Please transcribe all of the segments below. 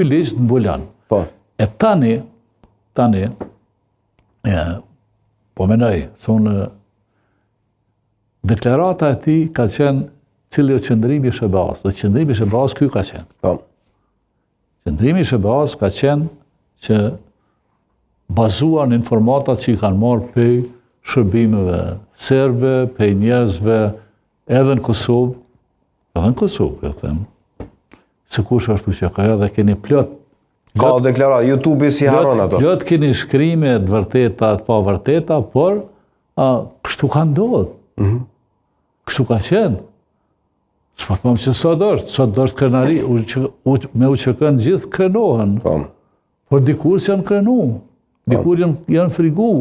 ky ligj të mbulon. Po. E tani, po menoj, thonë, deklarata e tij ka qenë cili o qëndrimi i SBA-s, dhe qëndrimi i SBA-s ky ka qenë. Po. Qëndrimi i SBA-s ka qenë që bazuar në informatat që i kanë marrë pej shërbimeve serbe, pej njerëzve edhe në Kosovë, e them, se kush është që ka edhe keni plot. Ka deklarat, YouTube-i si haron ato. Plot keni shkrime të vërteta, të pa vërteta, por kështu ka ndodhur. Kështu ka qenë. S'po them që sot është krenari, me UÇK-n gjithë krenohen. Por dikur s'janë krenu, dikur janë frigu.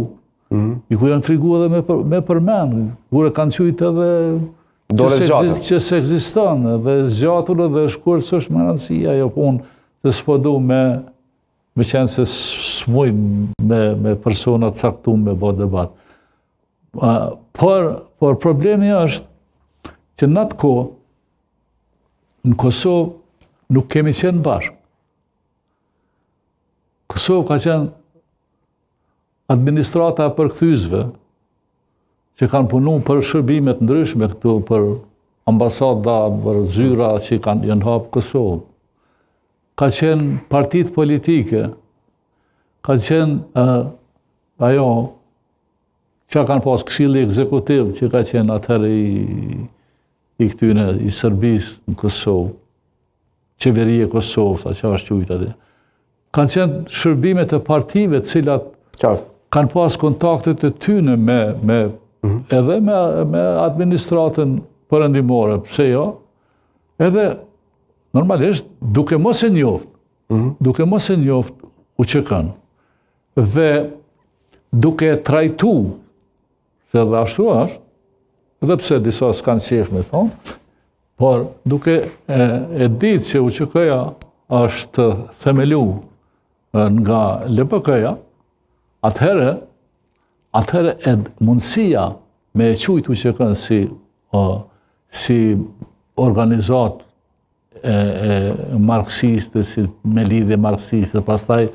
Dikur janë frigu edhe me përmen, kur e kanë qujtë edhe që se ekziston, edhe zgjatur edhe shkurt s'është më rëndësia, jo punë, dhe s'po du me qenë se s'muj me persona caktuar me bë debat. Por problemi është që në atë kohë, në Kosovë nuk kemi qenë bashkë. Kosovë ka qenë administrata e përkthyesve që kanë punu për shërbimet ndryshme këtu, për ambasada, për zyra që janë hapë Kosovë. Ka qenë partitë politike, ka qenë ajo që kanë pas këshilli ekzekutiv që ka qenë atëherë i këtyne i Serbisë në Kosovë, qeveria e Kosovës, a që është qujtë atë. Kanë qenë shërbimet e partive të cilat kanë pas kontaktet e tyne edhe me administratën perëndimore, pse jo, edhe normalisht duke mos e njoft UÇK-n, dhe duke trajtu, se dhe ashtu është, edhe pse disa s'kanë qef me thonë, por duke e ditë që UÇK-ja është themelu nga LPK-ja, atëherë mundësia me e qujtë UÇK-n si organizat marksiste, si me lidhje marksiste, pastaj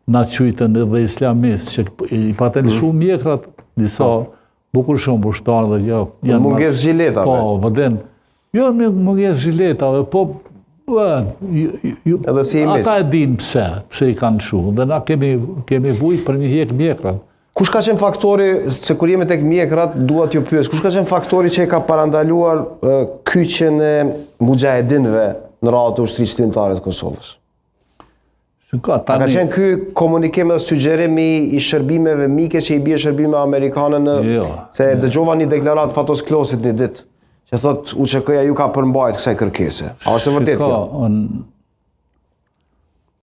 na qujtën edhe islamist, që i paten shumë mjekrat, disa bukur shumë bushtarë dhe jo. Munges zhiletave. Po, vëden. Jo, munges zhiletave, po, ata e din pse i kanë shumë, dhe na kemi vujt për një hek mjekrat. Kush ka qenë faktori, se kur jemi tek mjekrat, duat ju pyes, kush ka qenë faktori që e ka parandaluar kyçjen e mujahedinëve në radhë të ushtrisë lindtare të Kosovës? Ka qenë ky komunikim dhe sugjerimi i shërbimeve mike që i bie shërbime amerikane se dëgjova një deklarat Fatos Klosit një ditë, që thot UÇK-ja ju ka përmbajt kësaj kërkese. A është e vërtetë kjo?